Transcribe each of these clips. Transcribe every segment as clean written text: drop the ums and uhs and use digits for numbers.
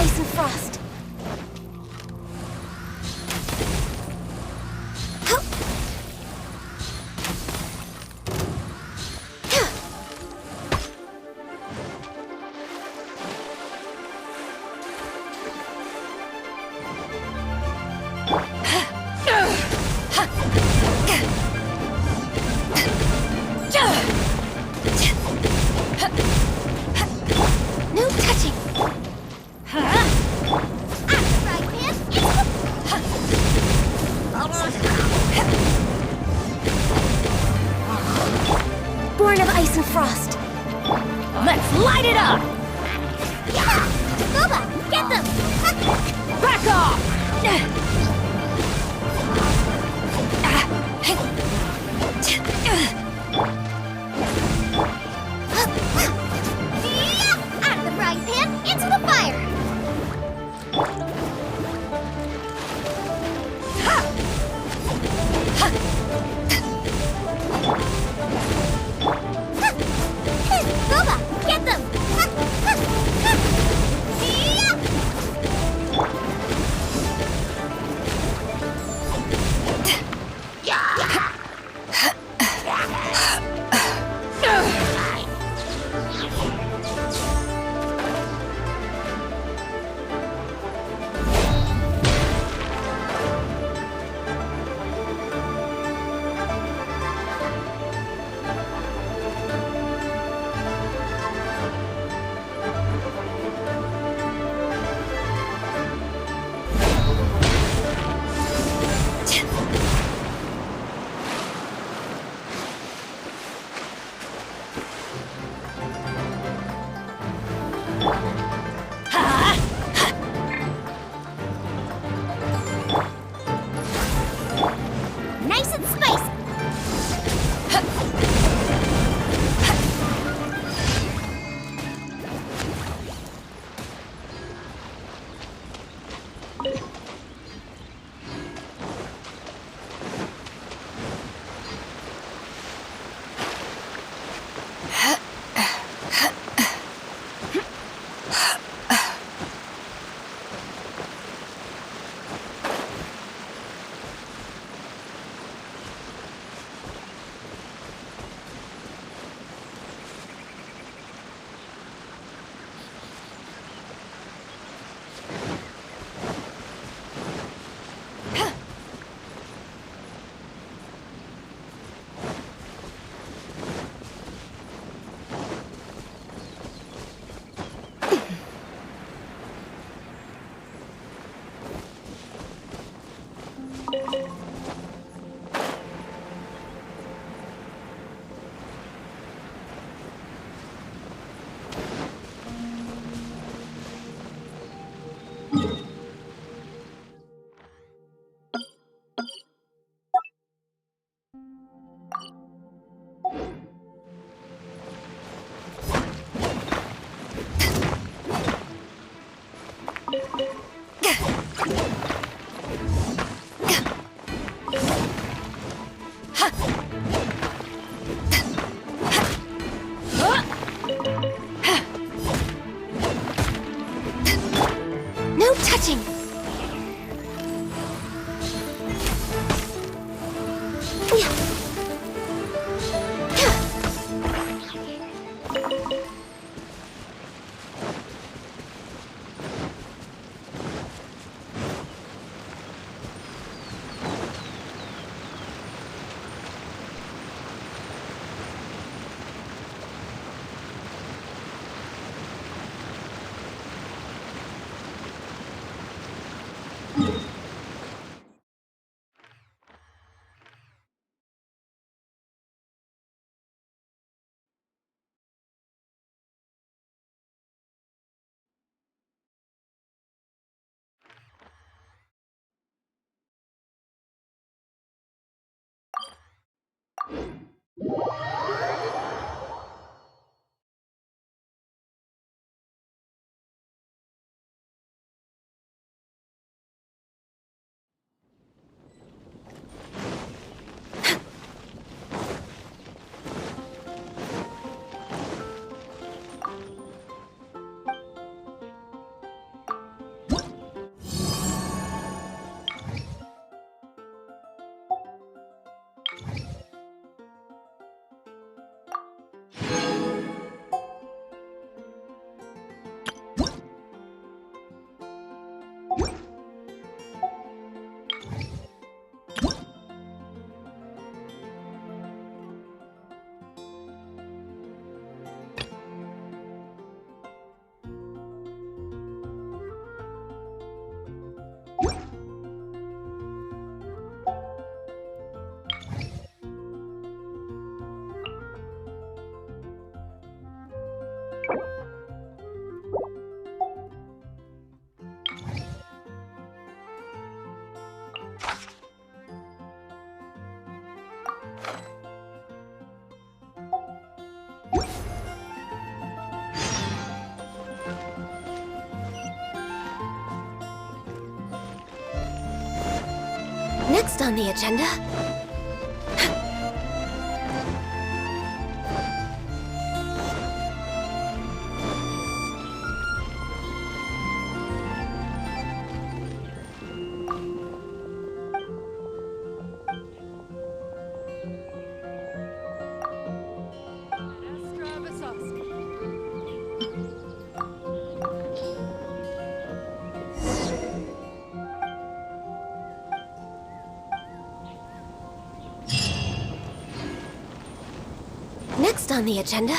ice and frost. No touching. Born of ice and frost. Let's light it up! Yeah! Boba, get them! Back off! Out of the frying pan, into the fire! Boba, get them! Nice and spicy! No touching! Next on the agenda... Next on the agenda...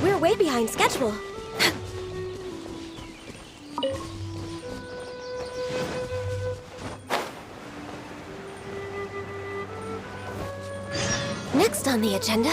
We're way behind schedule. Next on the agenda...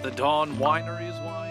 The Dawn Winery's wines.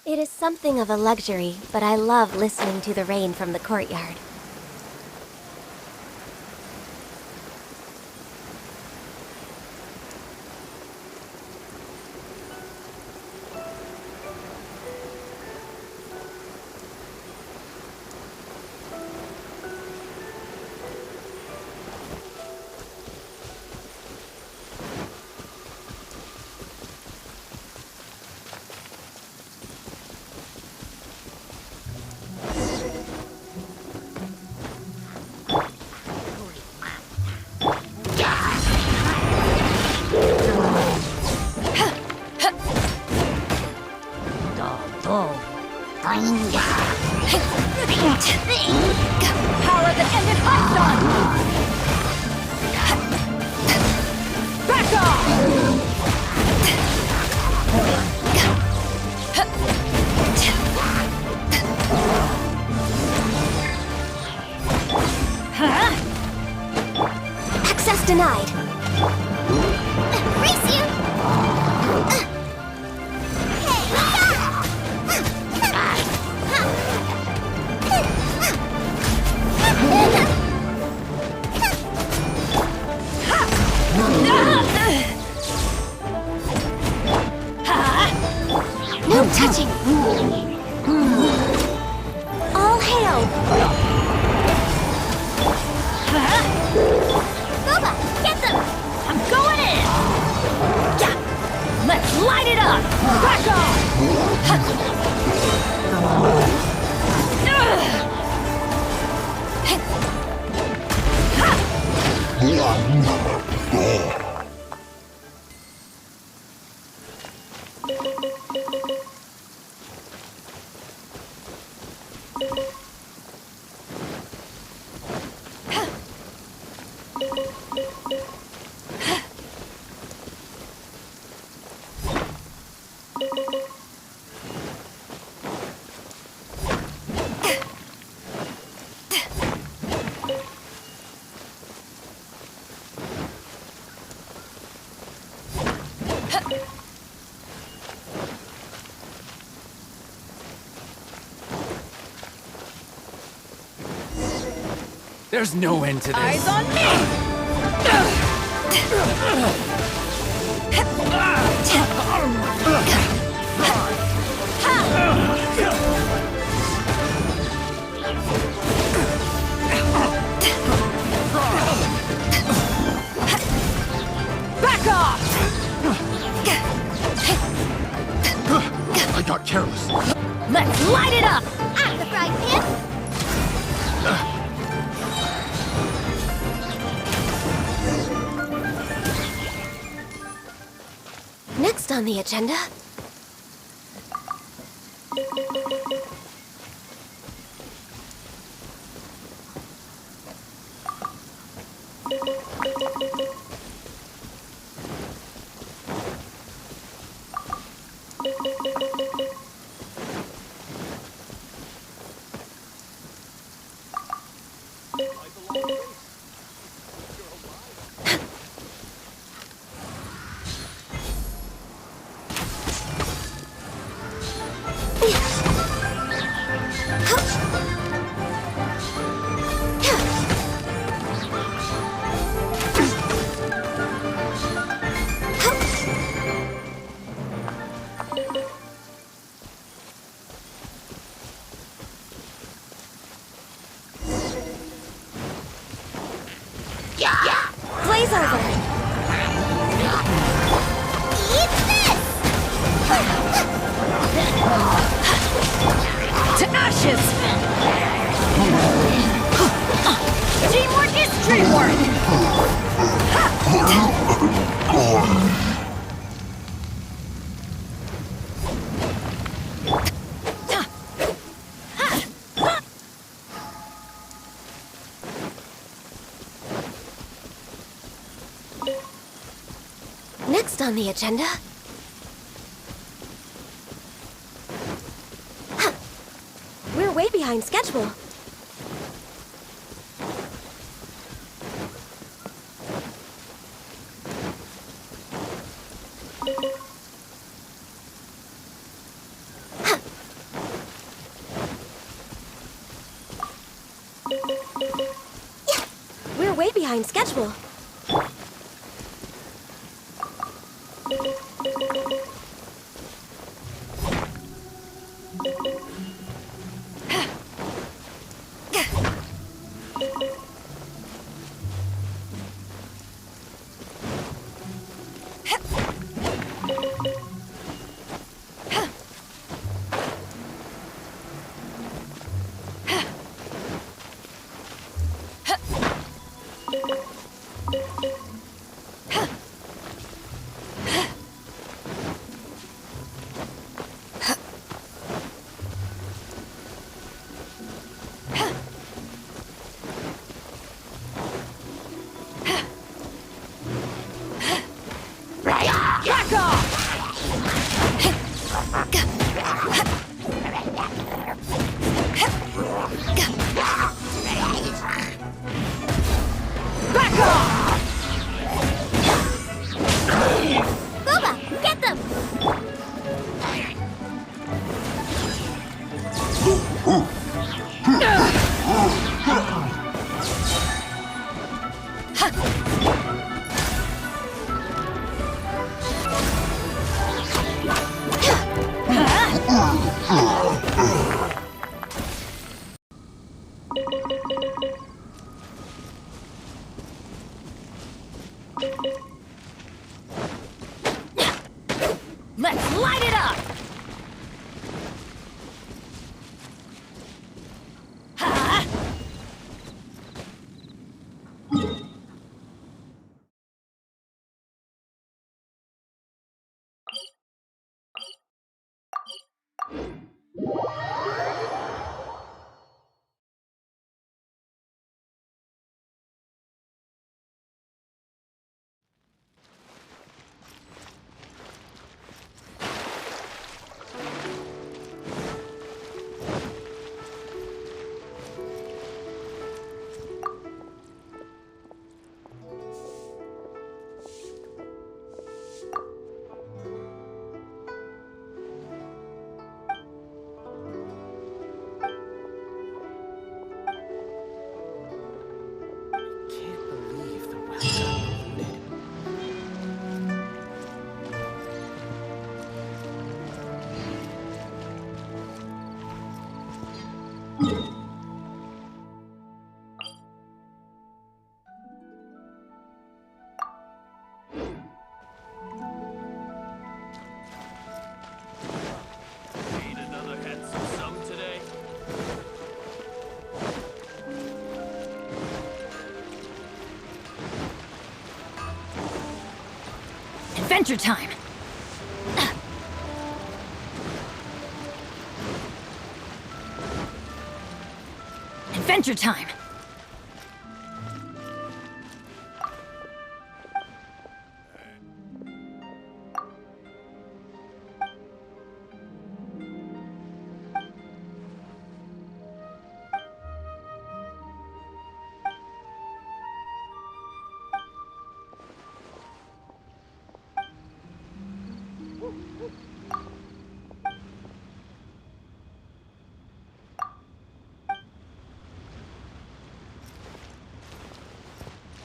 It is something of a luxury, but I love listening to the rain from the courtyard. Power that ended Python! Back off! Access denied. Race you! No touching! All hail! Boba, get them! I'm going in! Let's light it up! Back off! There's no end to this. Eyes on me! Back off! I got careless. Let's light it up! Out of the frying pan! Next on the agenda... Blaze over! Eat this! To ashes! Teamwork is dreamwork! Next on the agenda... We're way behind schedule. way behind schedule. Back off! Back off! Booba, get them! Let's light it up! Ha! Can't believe the well got polluted. Need another handsome sum today? Adventure time! Adventure time!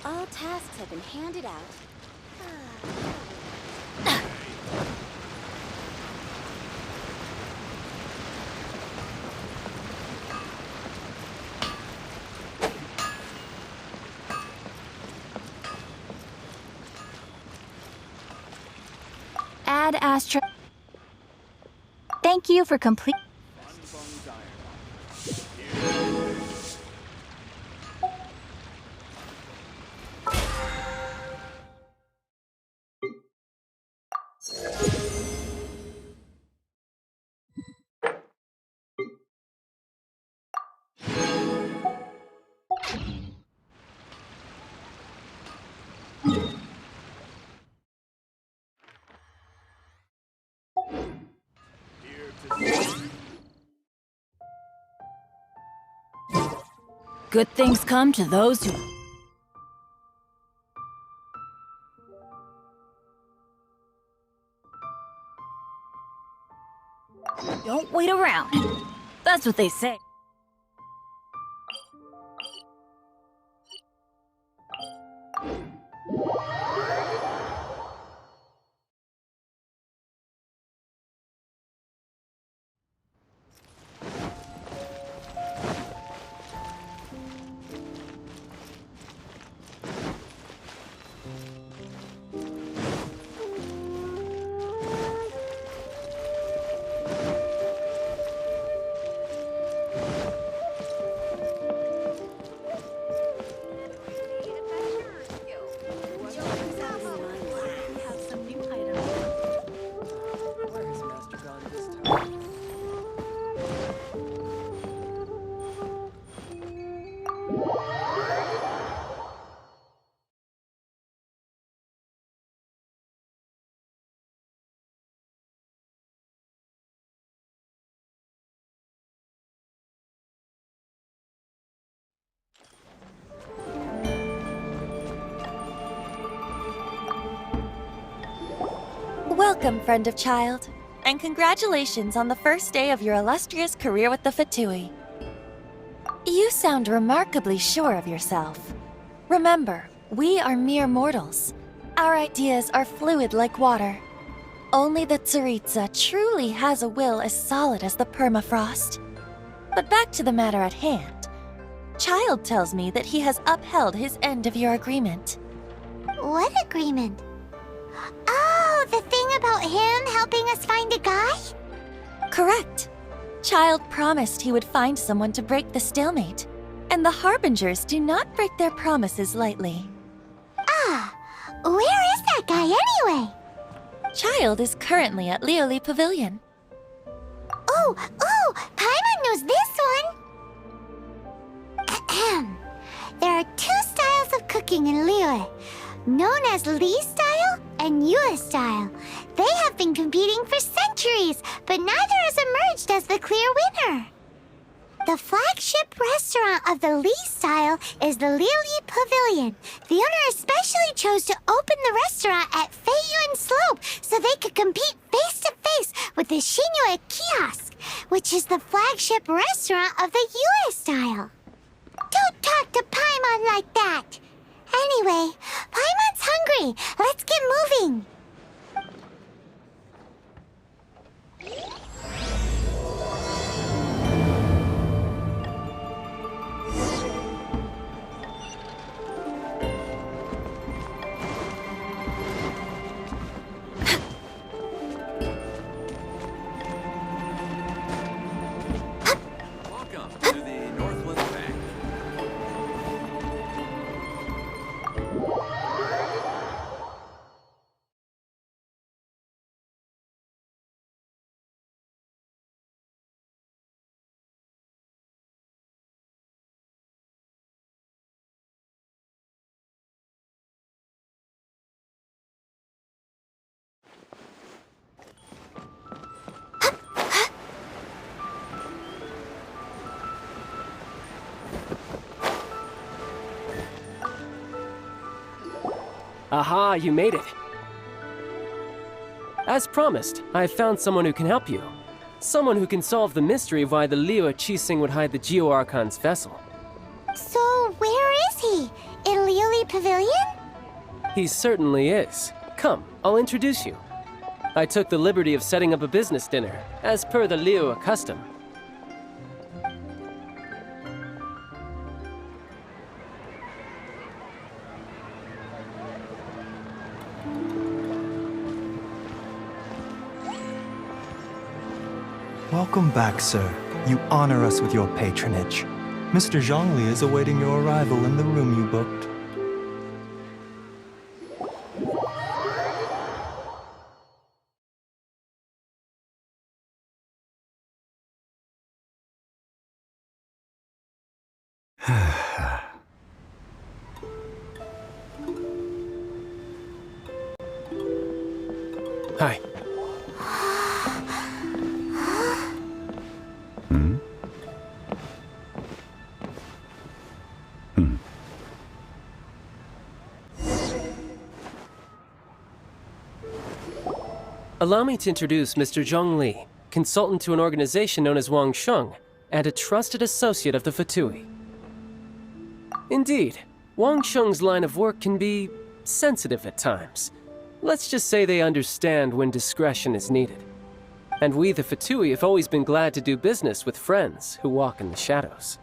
All tasks have been handed out. Add Astra. Thank you for complete. Good things come to those who... Don't wait around. That's what they say. Welcome, friend of child, and congratulations on the first day of your illustrious career with the Fatui. You sound remarkably sure of yourself. Remember, we are mere mortals. Our ideas are fluid like water. Only the Tsaritsa truly has a will as solid as the permafrost. But back to the matter at hand. Child tells me that he has upheld his end of your agreement. What agreement? Oh, the thing about him helping us find a guy? Correct. Child promised he would find someone to break the stalemate, and the Harbingers do not break their promises lightly. Ah, where is that guy anyway? Child is currently at Lioli Pavilion. Oh, Paimon knows this one! Ahem. There are two styles of cooking in Liyue, known as Li style and Yue style. They have been competing for centuries, but neither has emerged as the clear winner. The flagship restaurant of the Li style is the Lioli Pavilion. The owner especially chose to open the restaurant at Feiyuan Slope so they could compete face-to-face with the Shinue Kiosk, which is the flagship restaurant of the Yue style. Don't talk to Paimon like that! Anyway, Paimon's hungry. Let's get moving. Welcome to the Northland Bank. Aha, you made it. As promised, I've found someone who can help you. Someone who can solve the mystery of why the Liyue Qixing would hide the Geo-Archon's vessel. So, where is he? In Lioli Pavilion? He certainly is. Come, I'll introduce you. I took the liberty of setting up a business dinner, as per the Liyue custom. Welcome back, sir. You honor us with your patronage. Mr. Zhongli is awaiting your arrival in the room you booked. Hi. Allow me to introduce Mr. Zhong Li, consultant to an organization known as Wang Sheng, and a trusted associate of the Fatui. Indeed, Wang Sheng's line of work can be sensitive at times. Let's just say they understand when discretion is needed. And we, the Fatui, have always been glad to do business with friends who walk in the shadows.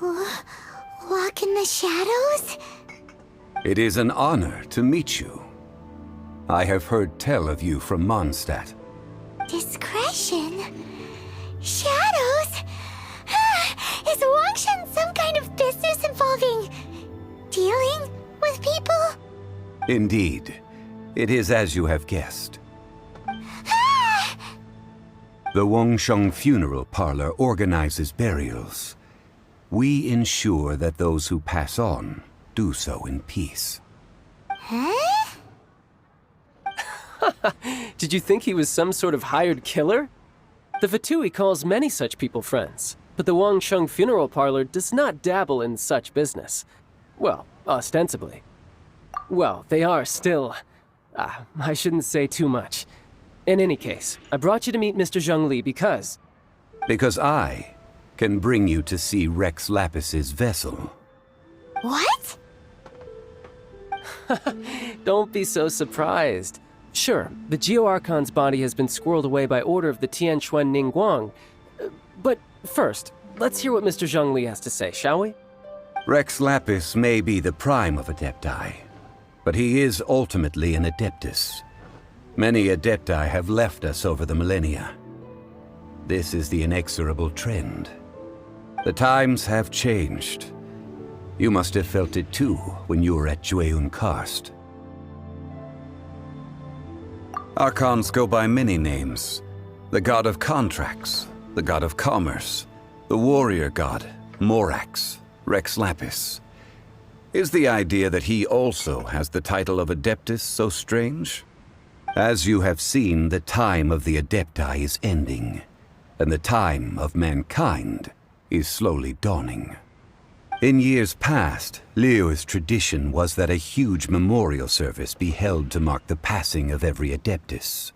Walk in the shadows? It is an honor to meet you. I have heard tell of you from Mondstadt. Discretion? Shadows? Is Wangshan some kind of business involving dealing with people? Indeed, it is as you have guessed. The Wangsheng Funeral Parlor organizes burials. We ensure that those who pass on do so in peace. Huh? Did you think he was some sort of hired killer? The Fatui calls many such people friends, but the Wangsheng Funeral Parlor does not dabble in such business. Well, ostensibly. Well, they are still I shouldn't say too much. In any case, I brought you to meet Mr. Zhongli because... Because I can bring you to see Rex Lapis's vessel. What? Don't be so surprised. Sure, the Geo-Archon's body has been squirreled away by order of the Tianquan Ningguang. But first, let's hear what Mr. Zhongli has to say, shall we? Rex Lapis may be the prime of Adepti, but he is ultimately an Adeptus. Many Adepti have left us over the millennia. This is the inexorable trend. The times have changed. You must have felt it too when you were at Jueyun Karst. Archons go by many names. The god of contracts, the god of commerce, the warrior god, Morax, Rex Lapis. Is the idea that he also has the title of Adeptus so strange? As you have seen, the time of the Adepti is ending, and the time of mankind is slowly dawning. In years past, Liyue's tradition was that a huge memorial service be held to mark the passing of every Adeptus.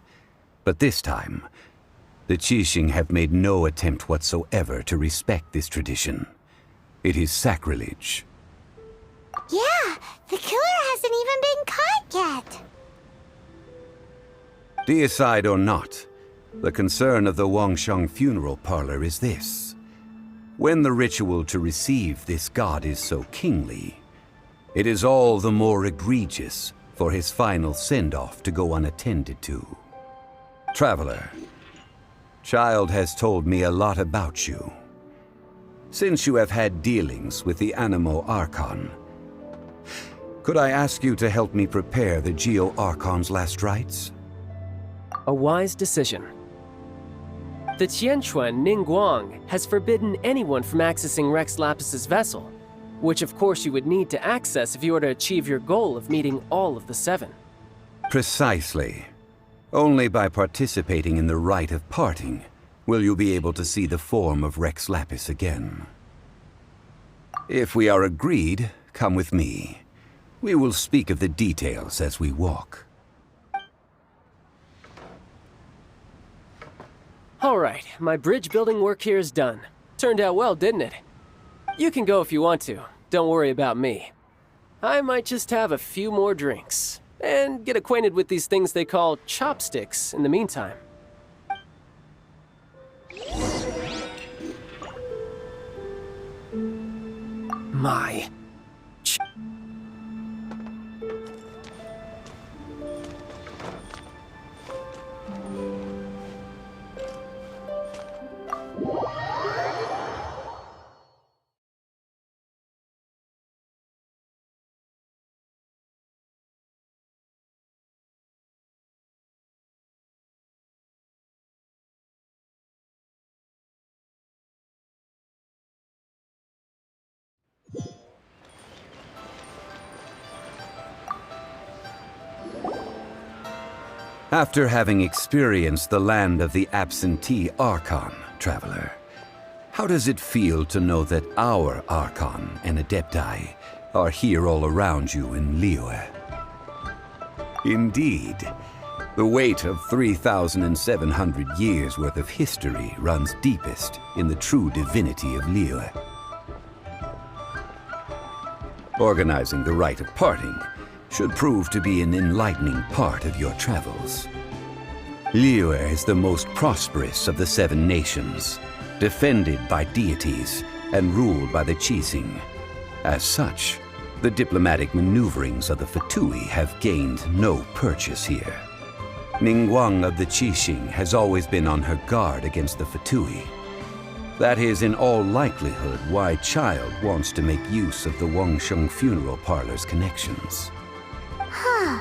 But this time, the Qixing have made no attempt whatsoever to respect this tradition. It is sacrilege. Yeah, the killer hasn't even been caught yet. Deicide or not, the concern of the Wangsheng funeral parlor is this. When the ritual to receive this god is so kingly, it is all the more egregious for his final send-off to go unattended to. Traveler, Child has told me a lot about you. Since you have had dealings with the Animo Archon, could I ask you to help me prepare the Geo-Archon's last rites? A wise decision. The Tianquan Ningguang has forbidden anyone from accessing Rex Lapis's vessel, which of course you would need to access if you were to achieve your goal of meeting all of the seven. Precisely. Only by participating in the rite of parting will you be able to see the form of Rex Lapis again. If we are agreed, come with me. We will speak of the details as we walk. All right, my bridge building work here is done. Turned out well, didn't it? You can go if you want to. Don't worry about me. I might just have a few more drinks and get acquainted with these things they call chopsticks in the meantime. My... After having experienced the land of the absentee Archon, Traveler, how does it feel to know that our Archon and Adepti are here all around you in Liyue? Indeed, the weight of 3,700 years' worth of history runs deepest in the true divinity of Liyue. Organizing the rite of parting should prove to be an enlightening part of your travels. Liyue is the most prosperous of the seven nations, defended by deities and ruled by the Qixing. As such, the diplomatic maneuverings of the Fatui have gained no purchase here. Ningguang of the Qixing has always been on her guard against the Fatui. That is in all likelihood why Child wants to make use of the Wangsheng funeral parlor's connections. Huh.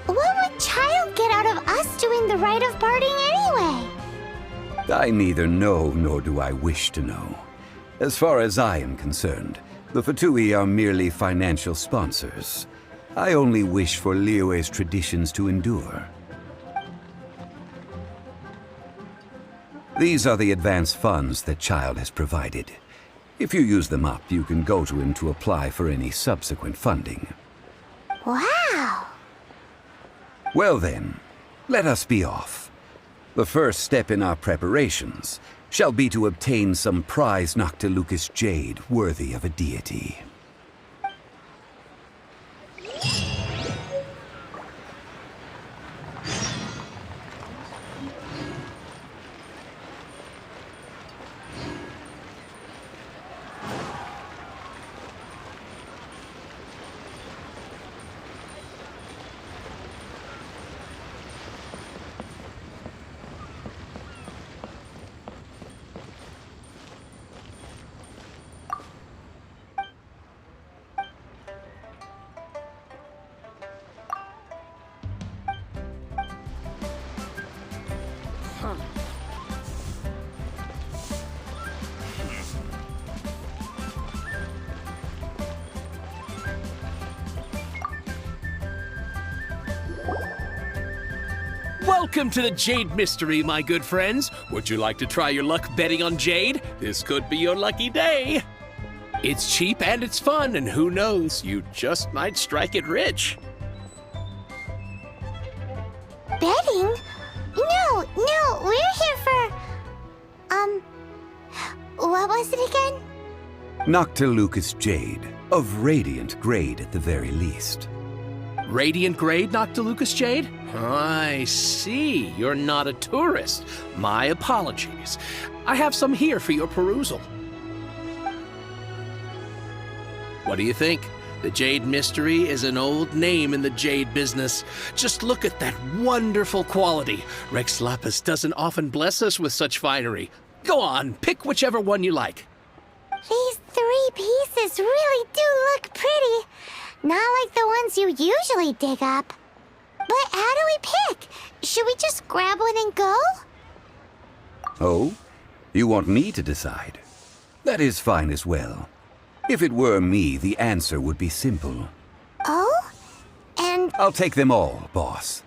What would Child get out of us doing the rite of parting anyway? I neither know nor do I wish to know. As far as I am concerned, the Fatui are merely financial sponsors. I only wish for Liyue's traditions to endure. These are the advance funds that Child has provided. If you use them up, you can go to him to apply for any subsequent funding. Wow! Well then, let us be off. The first step in our preparations shall be to obtain some prize Noctilucous jade worthy of a deity. Welcome to the Jade Mystery, my good friends. Would you like to try your luck betting on Jade? This could be your lucky day. It's cheap and it's fun, and who knows, you just might strike it rich. Betting? No, we're here for... what was it again? Noctilucous jade, of radiant grade at the very least. Radiant grade, Noctilucous Jade? I see. You're not a tourist. My apologies. I have some here for your perusal. What do you think? The Jade Mystery is an old name in the jade business. Just look at that wonderful quality. Rex Lapis doesn't often bless us with such finery. Go on, pick whichever one you like. These 3 pieces really do look pretty. Not like the ones you usually dig up. But how do we pick? Should we just grab one and go? Oh? You want me to decide? That is fine as well. If it were me, the answer would be simple. Oh? And... I'll take them all, boss.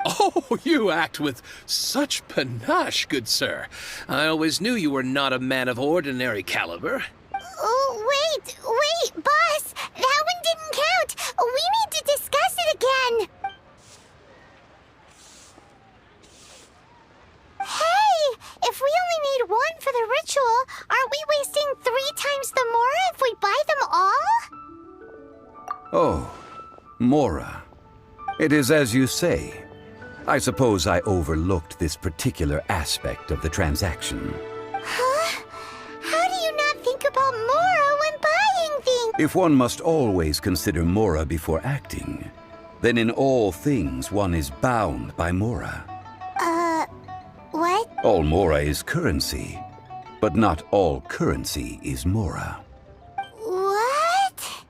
Oh, you act with such panache, good sir. I always knew you were not a man of ordinary caliber. Oh, wait, boss! That one didn't count! We need to discuss it again! Hey! If we only need one for the ritual, aren't we wasting 3 times the Mora if we buy them all? Oh, Mora. It is as you say. I suppose I overlooked this particular aspect of the transaction. Huh? How do you not think about Mora when buying things? If one must always consider Mora before acting, then in all things one is bound by Mora. What? All Mora is currency, but not all currency is Mora. What?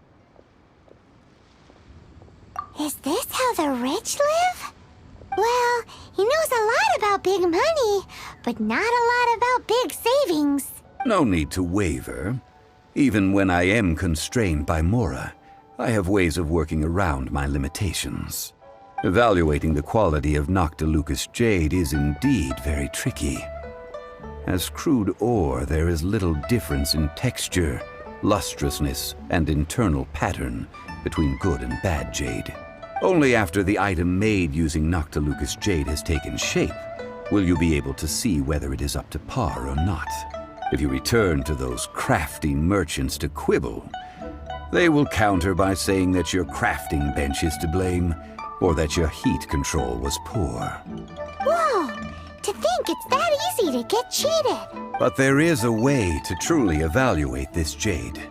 Is this how the rich live? Well, he knows a lot about big money, but not a lot about big savings. No need to waver. Even when I am constrained by Mora, I have ways of working around my limitations. Evaluating the quality of Noctilucous jade is indeed very tricky. As crude ore, there is little difference in texture, lustrousness, and internal pattern between good and bad jade. Only after the item made using Noctilucous jade has taken shape will you be able to see whether it is up to par or not. If you return to those crafty merchants to quibble, they will counter by saying that your crafting bench is to blame, or that your heat control was poor. Whoa! To think it's that easy to get cheated! But there is a way to truly evaluate this jade,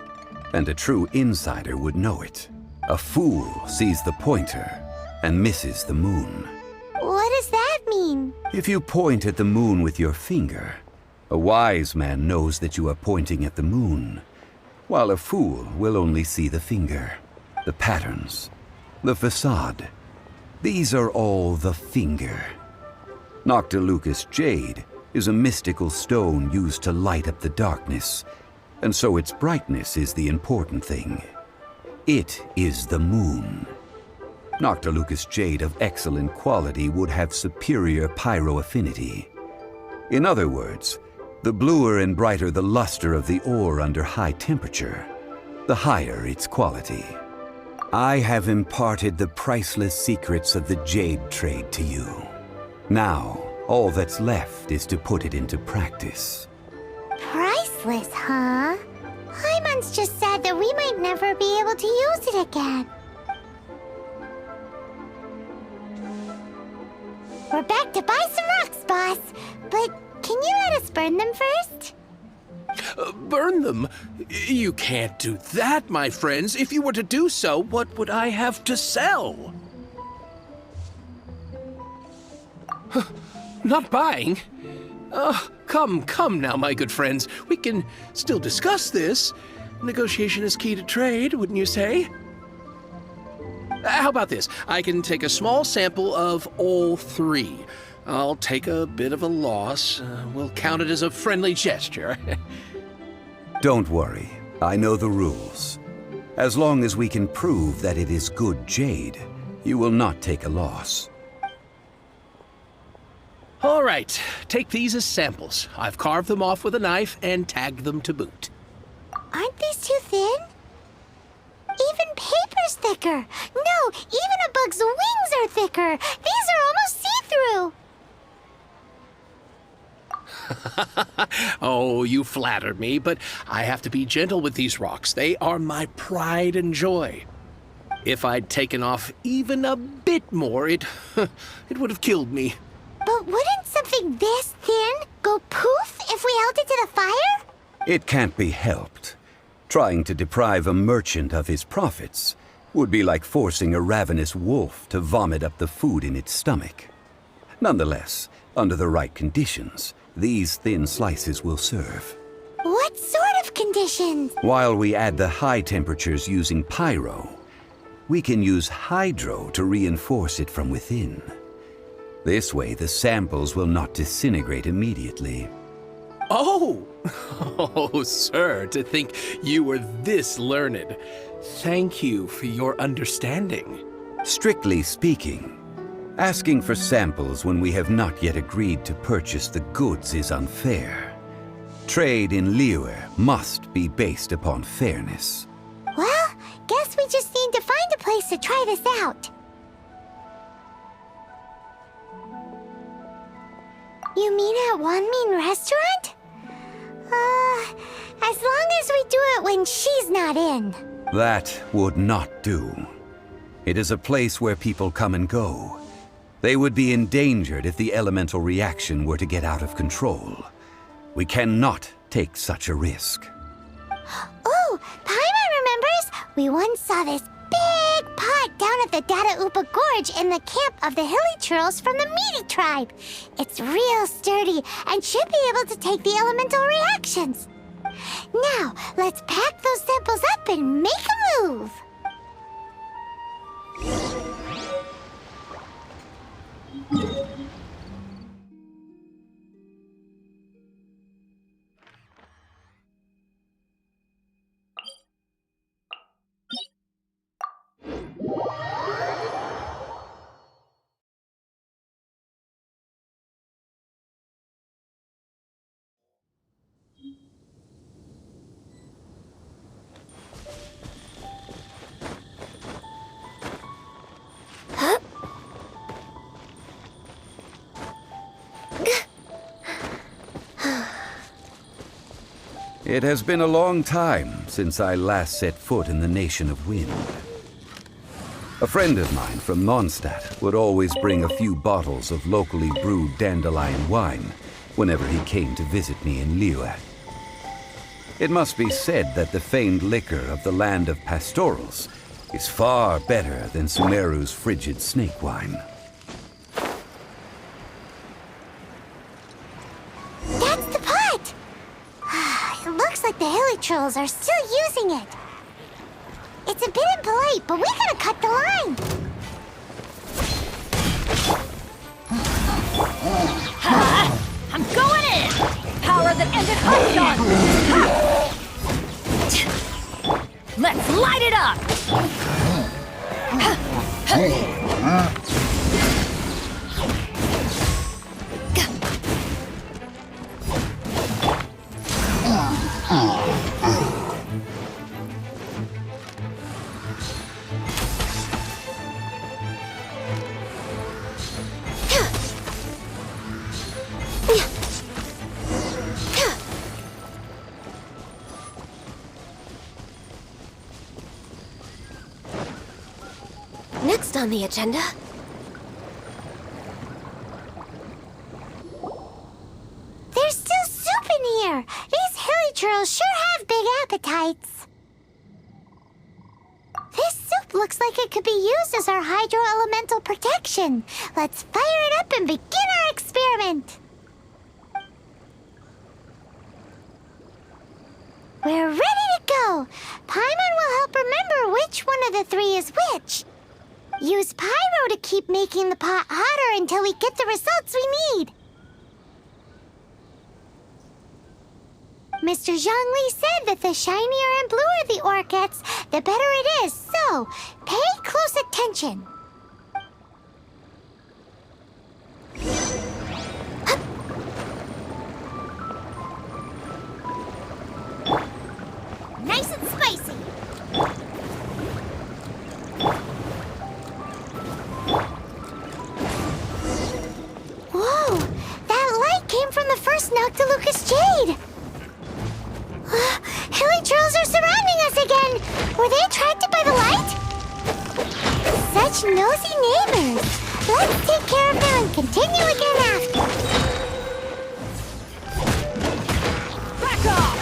and a true insider would know it. A fool sees the pointer and misses the moon. What does that mean? If you point at the moon with your finger, a wise man knows that you are pointing at the moon, while a fool will only see the finger, the patterns, the facade. These are all the finger. Noctilucous jade is a mystical stone used to light up the darkness, and so its brightness is the important thing. It is the moon. Noctilucous jade of excellent quality would have superior pyroaffinity. In other words, the bluer and brighter the luster of the ore under high temperature, the higher its quality. I have imparted the priceless secrets of the jade trade to you. Now, all that's left is to put it into practice. Priceless, huh? Paimon's just sad that we might never be able to use it again. We're back to buy some rocks, boss. But can you let us burn them first? Burn them? You can't do that, my friends. If you were to do so, what would I have to sell? Not buying? Come now, my good friends. We can still discuss this. Negotiation is key to trade, wouldn't you say? How about this? I can take a small sample of all three. I'll take a bit of a loss. We'll count it as a friendly gesture. Don't worry. I know the rules. As long as we can prove that it is good jade, you will not take a loss. All right, take these as samples. I've carved them off with a knife and tagged them to boot. Aren't these too thin? Even paper's thicker. No, even a bug's wings are thicker. These are almost see-through. Oh, you flatter me, but I have to be gentle with these rocks. They are my pride and joy. If I'd taken off even a bit more, it would have killed me. But wouldn't something this thin go poof if we held it to the fire? It can't be helped. Trying to deprive a merchant of his profits would be like forcing a ravenous wolf to vomit up the food in its stomach. Nonetheless, under the right conditions, these thin slices will serve. What sort of conditions? While we add the high temperatures using pyro, we can use hydro to reinforce it from within. This way, the samples will not disintegrate immediately. Oh! Oh, sir, to think you were this learned. Thank you for your understanding. Strictly speaking, asking for samples when we have not yet agreed to purchase the goods is unfair. Trade in Liyue must be based upon fairness. Well, guess we just need to find a place to try this out. You mean at Wanmin Restaurant? As long as we do it when she's not in. That would not do. It is a place where people come and go. They would be endangered if the elemental reaction were to get out of control. We cannot take such a risk. Oh, Paimon remembers! We once saw this big pot down at the Dada Upa Gorge in the camp of the Hilly Churls from the Meaty tribe. It's real sturdy and should be able to take the elemental reactions. Now, let's pack those samples up and make a move. It has been a long time since I last set foot in the Nation of Wind. A friend of mine from Mondstadt would always bring a few bottles of locally brewed dandelion wine whenever he came to visit me in Liyue. It must be said that the famed liquor of the land of pastorals is far better than Sumeru's frigid snake wine. That's the pot! It looks like the Hilly Trolls are still using it. It's a bit impolite, but we gotta cut the line. I'm going in! Power that ended Hearthstone! Let's light it up! next on the agenda? There's still soup in here. These hilly churls sure have big appetites. This soup looks like it could be used as our hydro-elemental protection. Let's fire it up and begin our experiment. We're ready to go. Paimon will help remember which one of the three is which. Use pyro to keep making the pot hotter until we get the results we need. Mr. Zhongli said that the shinier and bluer the ore gets, the better it is. So, pay close attention. Nice and spicy. Whoa! That light came from the first Noctilucous Jade. Hilly trolls are surrounding us again. Were they attracted by the light? Such nosy neighbors. Let's take care of them and continue again after. Back off!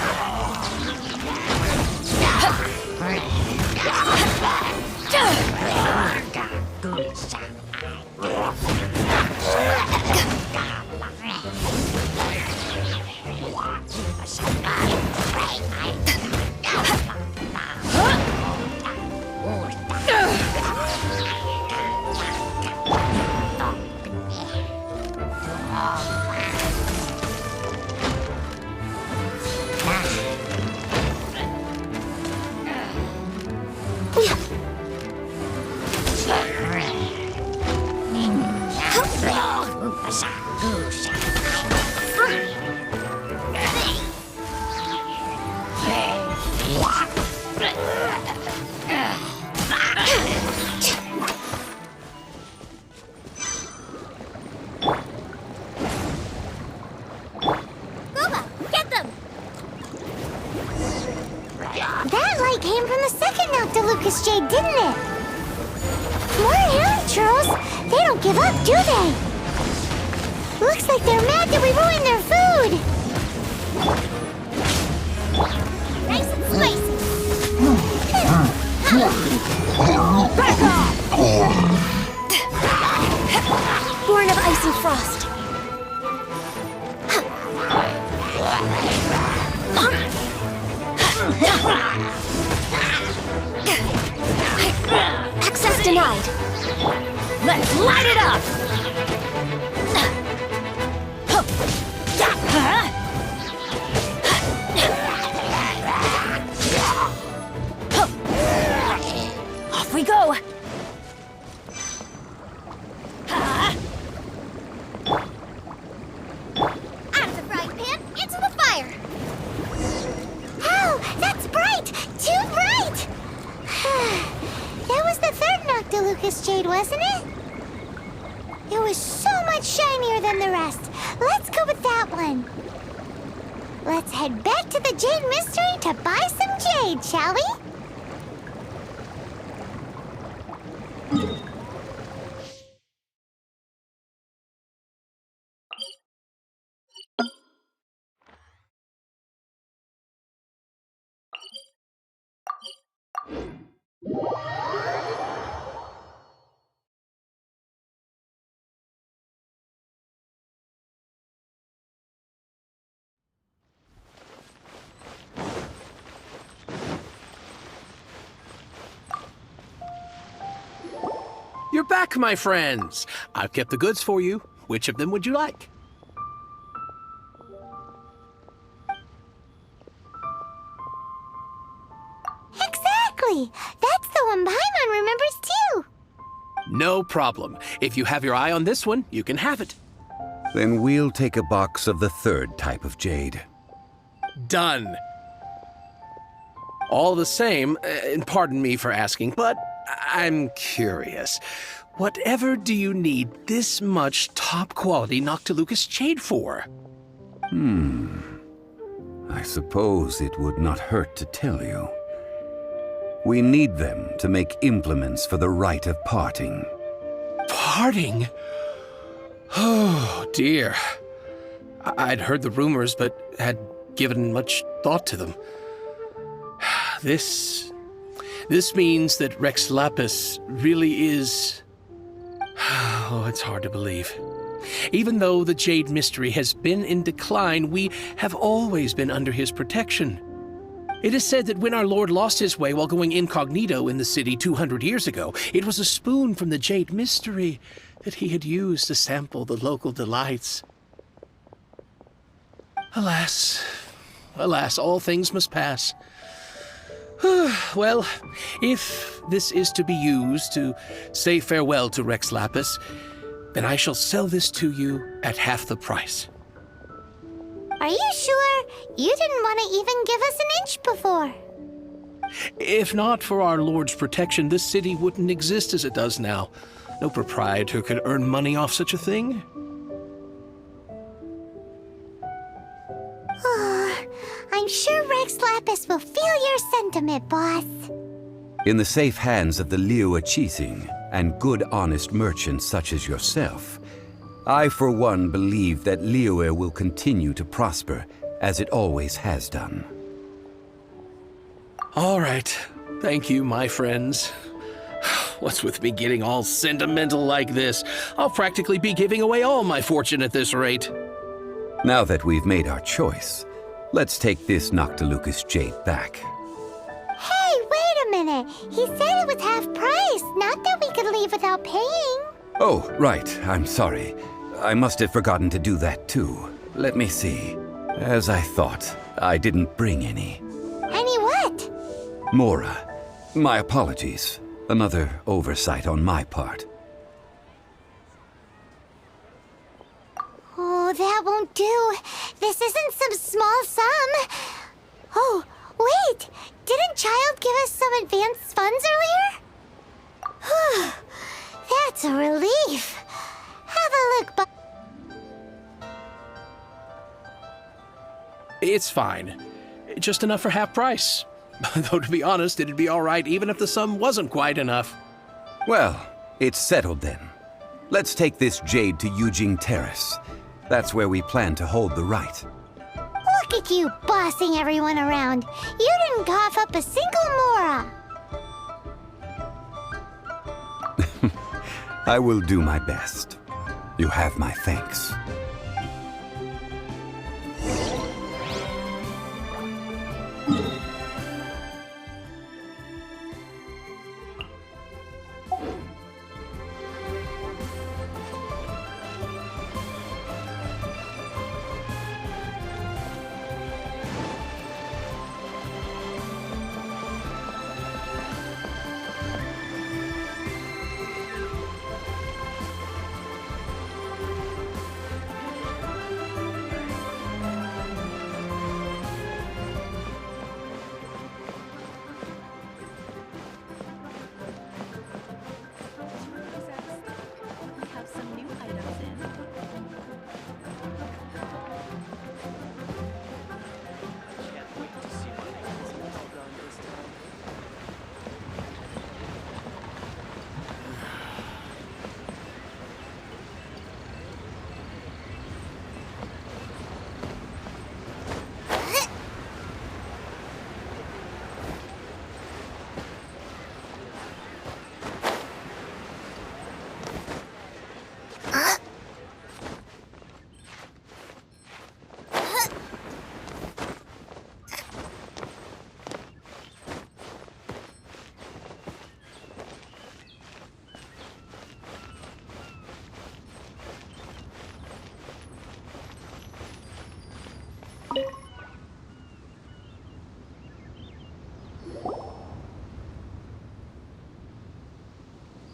That light came from the second Noctilucous Jade, didn't it? More hilly trolls. They don't give up, do they? Looks like they're mad that we ruined their food. Nice and spicy. Back off! Born of ice and frost. Access denied. Let's light it up! Off we go! Out of the frying pan, into the fire! Oh, that's bright! Too bright! That was the third Noctilucous Jade, wasn't it? It was so much shinier than the rest. Let's go with that one. Let's head back to the Jade Mystery to buy some jade, shall we? You're back, my friends. I've kept the goods for you. Which of them would you like? Exactly! That's the one Paimon remembers too! No problem. If you have your eye on this one, you can have it. Then we'll take a box of the third type of jade. Done. All the same, and pardon me for asking, but I'm curious. Whatever do you need this much top-quality Noctilucous Jade for? I suppose it would not hurt to tell you. We need them to make implements for the rite of parting. Parting? Oh, dear. I'd heard the rumors, but had given much thought to them. This means that Rex Lapis really is... Oh, it's hard to believe. Even though the Jade Mystery has been in decline, we have always been under his protection. It is said that when our Lord lost his way while going incognito in the city 200 years ago, it was a spoon from the Jade Mystery that he had used to sample the local delights. Alas, all things must pass. Well, if this is to be used to say farewell to Rex Lapis, then I shall sell this to you at half the price. Are you sure? You didn't want to even give us an inch before. If not for our Lord's protection, this city wouldn't exist as it does now. No proprietor could earn money off such a thing. I'm sure Rex Lapis will feel your sentiment, boss. In the safe hands of the Liyue Qixing and good honest merchants such as yourself, I for one believe that Liyue will continue to prosper as it always has done. All right. Thank you, my friends. What's with me getting all sentimental like this? I'll practically be giving away all my fortune at this rate. Now that we've made our choice, let's take this Noctilucous jade back. Hey, wait a minute. He said it was half price, not that we could leave without paying. Oh, right. I'm sorry. I must have forgotten to do that too. Let me see. As I thought, I didn't bring any. Any what? Mora. My apologies. Another oversight on my part. Oh, that won't do. This isn't some small sum. Oh, wait. Didn't Child give us some advanced funds earlier? That's a relief. Have a look, It's fine. Just enough for half price. Though to be honest, it'd be all right even if the sum wasn't quite enough. Well, it's settled then. Let's take this jade to Yujing Terrace. That's where we plan to hold the rite. Look at you bossing everyone around. You didn't cough up a single Mora. I will do my best. You have my thanks.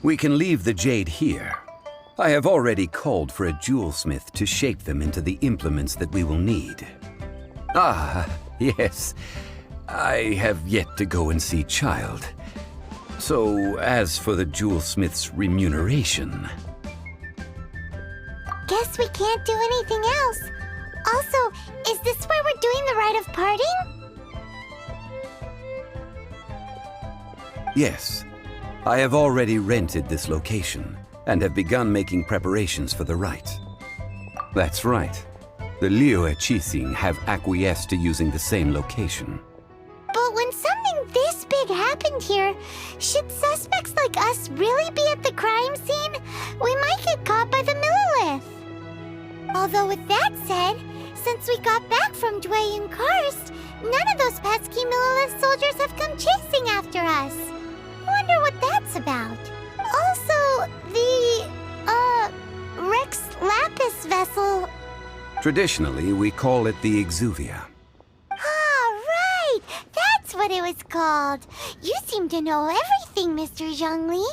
We can leave the jade here. I have already called for a jewelsmith to shape them into the implements that we will need. Ah, yes. I have yet to go and see Child. So, as for the jewelsmith's remuneration... Guess we can't do anything else. Also, is this where we're doing the rite of parting? Yes. I have already rented this location and have begun making preparations for the rite. That's right. The Liyue Qixing have acquiesced to using the same location. But when something this big happened here, should suspects like us really be at the crime scene? We might get caught by the Millilith. Although with that said, since we got back from Dway and Karst, none of those pesky Millilith soldiers have come chasing after us. Wonder what that's about. Also, the, Rex Lapis vessel. Traditionally, we call it the Exuvia. Ah, right! That's what it was called. You seem to know everything, Mr. Zhongli.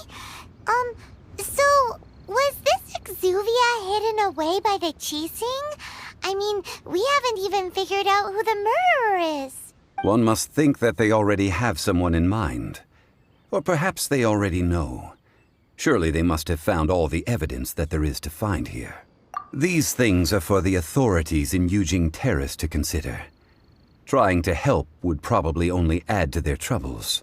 So, was this Exuvia hidden away by the Qixing? I mean, we haven't even figured out who the murderer is. One must think that they already have someone in mind. Or perhaps they already know. Surely they must have found all the evidence that there is to find here. These things are for the authorities in Yujing Terrace to consider. Trying to help would probably only add to their troubles.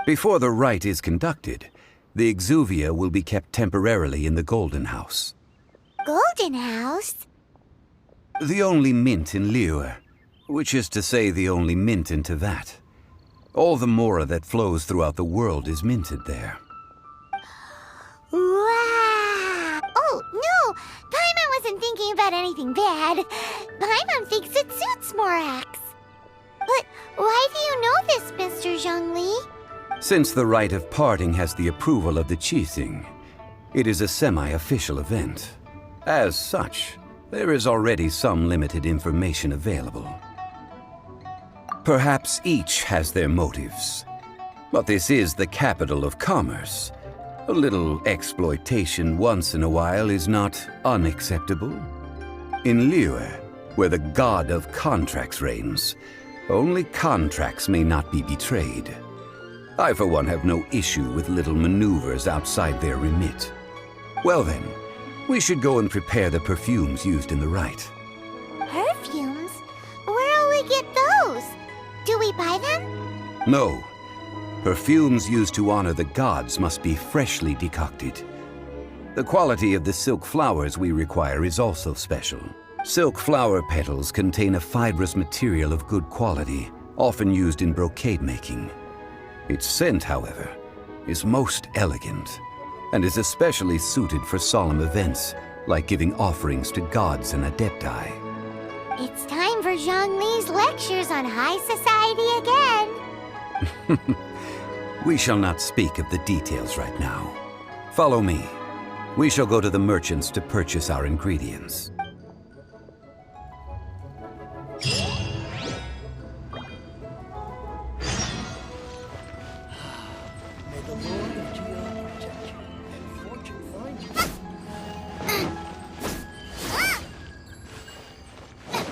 Before the rite is conducted, the Exuvia will be kept temporarily in the Golden House. Golden House? The only mint in Liyue, which is to say the only mint in Teyvat. All the mora that flows throughout the world is minted there. Wow! Oh, no! Paimon wasn't thinking about anything bad. Paimon thinks it suits Morax. But why do you know this, Mr. Zhongli? Since the rite of parting has the approval of the Qixing, it is a semi-official event. As such, there is already some limited information available. Perhaps each has their motives, but this is the capital of commerce. A little exploitation once in a while is not unacceptable. In Liyue, where the god of contracts reigns, only contracts may not be betrayed. I, for one, have no issue with little maneuvers outside their remit. Well then, we should go and prepare the perfumes used in the rite. Perfumes? Where'll we get those? Do we buy them? No. Perfumes used to honor the gods must be freshly decocted. The quality of the silk flowers we require is also special. Silk flower petals contain a fibrous material of good quality, often used in brocade making. Its scent, however, is most elegant, and is especially suited for solemn events, like giving offerings to gods and adepti. It's time for Zhongli's lectures on high society again. We shall not speak of the details right now. Follow me. We shall go to the merchants to purchase our ingredients.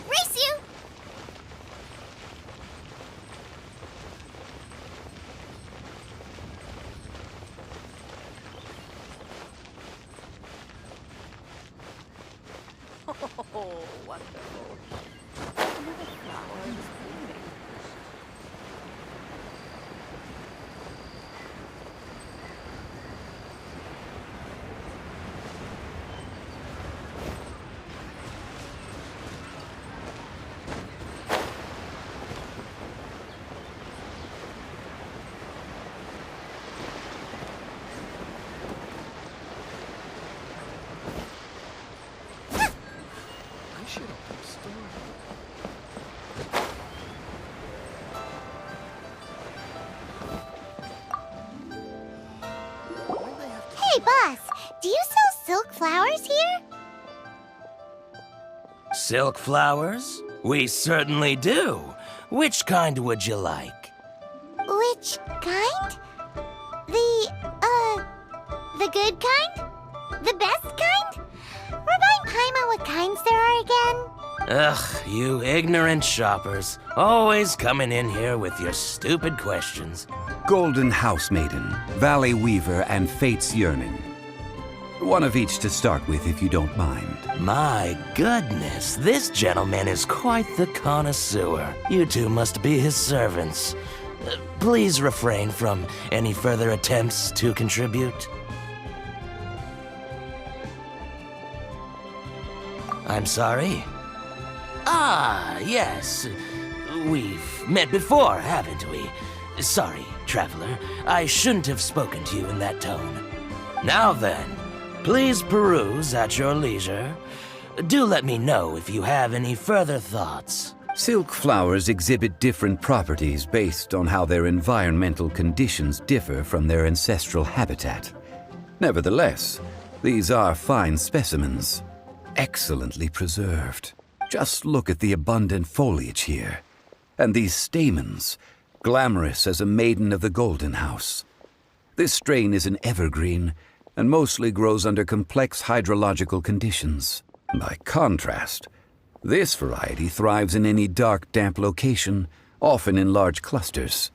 Race you! Oh, wonderful. Hey, boss, do you sell silk flowers here? Silk flowers? We certainly do. Which kind would you like? Which kind? The good kind? The best kind? Remind Paimon what kinds there are again? Ugh, you ignorant shoppers. Always coming in here with your stupid questions. Golden House Maiden, Valley Weaver, and Fate's Yearning. One of each to start with, if you don't mind. My goodness, this gentleman is quite the connoisseur. You two must be his servants. Please refrain from any further attempts to contribute. I'm sorry? Ah, yes. We've met before, haven't we? Sorry, traveler. I shouldn't have spoken to you in that tone. Now then, please peruse at your leisure. Do let me know if you have any further thoughts. Silk flowers exhibit different properties based on how their environmental conditions differ from their ancestral habitat. Nevertheless, these are fine specimens, excellently preserved. Just look at the abundant foliage here, and these stamens, glamorous as a maiden of the Golden House. This strain is an evergreen, and mostly grows under complex hydrological conditions. By contrast, this variety thrives in any dark, damp location, often in large clusters.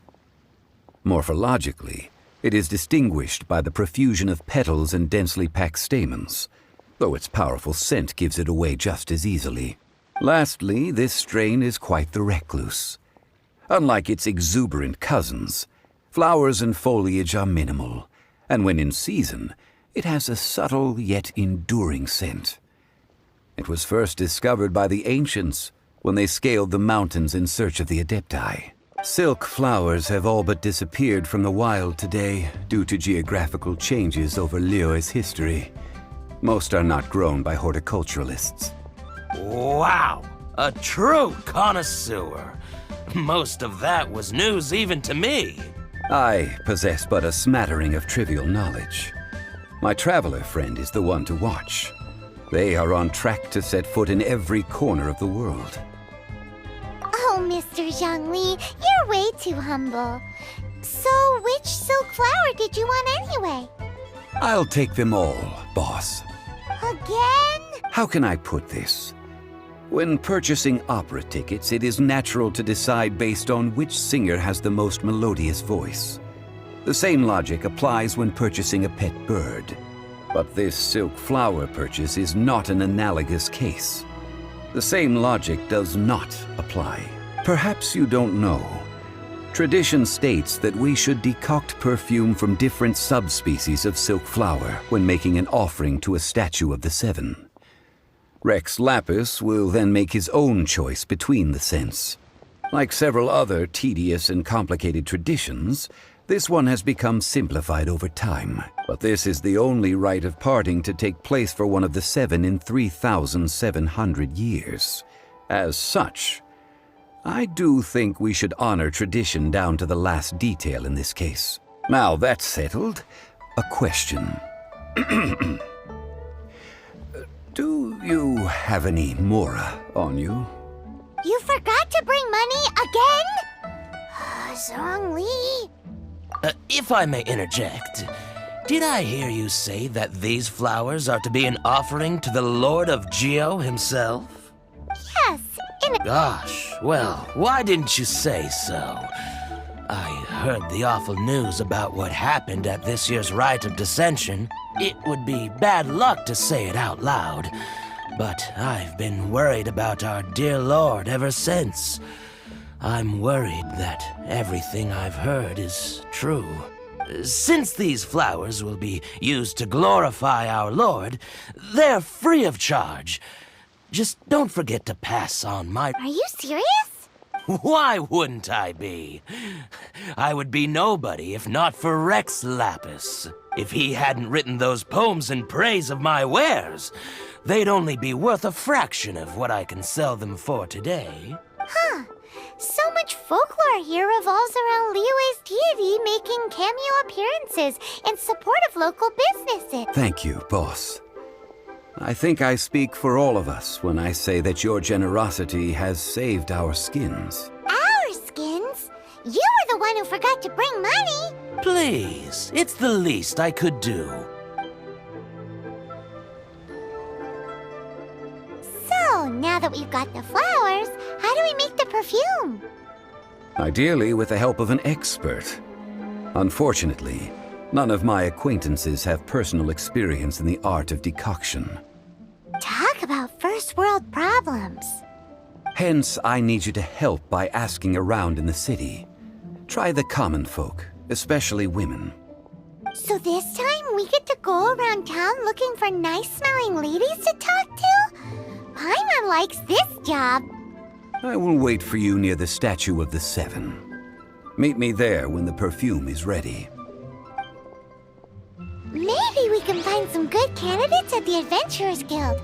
Morphologically, it is distinguished by the profusion of petals and densely packed stamens, though its powerful scent gives it away just as easily. Lastly, this strain is quite the recluse. Unlike its exuberant cousins, flowers and foliage are minimal, and when in season, it has a subtle yet enduring scent. It was first discovered by the ancients when they scaled the mountains in search of the Adepti. Silk flowers have all but disappeared from the wild today due to geographical changes over Liyue's history. Most are not grown by horticulturalists. Wow! A true connoisseur. Most of that was news even to me. I possess but a smattering of trivial knowledge. My traveler friend is the one to watch. They are on track to set foot in every corner of the world. Oh, Mr. Zhongli, you're way too humble. So, which silk flower did you want anyway? I'll take them all, boss. Again? How can I put this? When purchasing opera tickets, it is natural to decide based on which singer has the most melodious voice. The same logic applies when purchasing a pet bird. But this silk flower purchase is not an analogous case. The same logic does not apply. Perhaps you don't know. Tradition states that we should decoct perfume from different subspecies of silk flower when making an offering to a statue of the Seven. Rex Lapis will then make his own choice between the scents. Like several other tedious and complicated traditions, this one has become simplified over time. But this is the only rite of parting to take place for one of the Seven in 3,700 years. As such, I do think we should honor tradition down to the last detail in this case. Now that's settled, a question. Do you have any Mora on you? You forgot to bring money again? Zhongli. If I may interject, did I hear you say that these flowers are to be an offering to the Lord of Geo himself? Yes, Gosh, well, why didn't you say so? I heard the awful news about what happened at this year's Rite of Dissension. It would be bad luck to say it out loud, but I've been worried about our dear Lord ever since. I'm worried that everything I've heard is true. Since these flowers will be used to glorify our Lord, they're free of charge. Just don't forget to pass on my... Are you serious? Why wouldn't I be? I would be nobody if not for Rex Lapis. If he hadn't written those poems in praise of my wares, they'd only be worth a fraction of what I can sell them for today. Huh. So much folklore here revolves around Liyue's deity making cameo appearances in support of local businesses. Thank you, boss. I think I speak for all of us when I say that your generosity has saved our skins. Our skins? You were the one who forgot to bring money. Please, it's the least I could do. So, now that we've got the flowers, how do we make the perfume? Ideally with the help of an expert. Unfortunately, none of my acquaintances have personal experience in the art of decoction. Talk about first world problems. Hence, I need you to help by asking around in the city. Try the common folk, especially women. So this time we get to go around town looking for nice-smelling ladies to talk to? Paimon likes this job. I will wait for you near the Statue of the Seven. Meet me there when the perfume is ready. Maybe we can find some good candidates at the Adventurers Guild.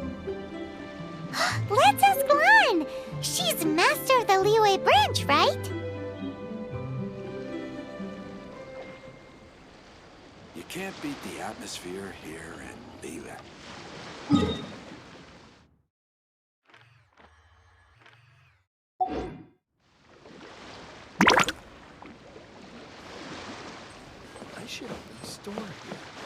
Let's ask Lan! She's master of the Liyue branch, right? You can't beat the atmosphere here in Liyue. I should open a store here.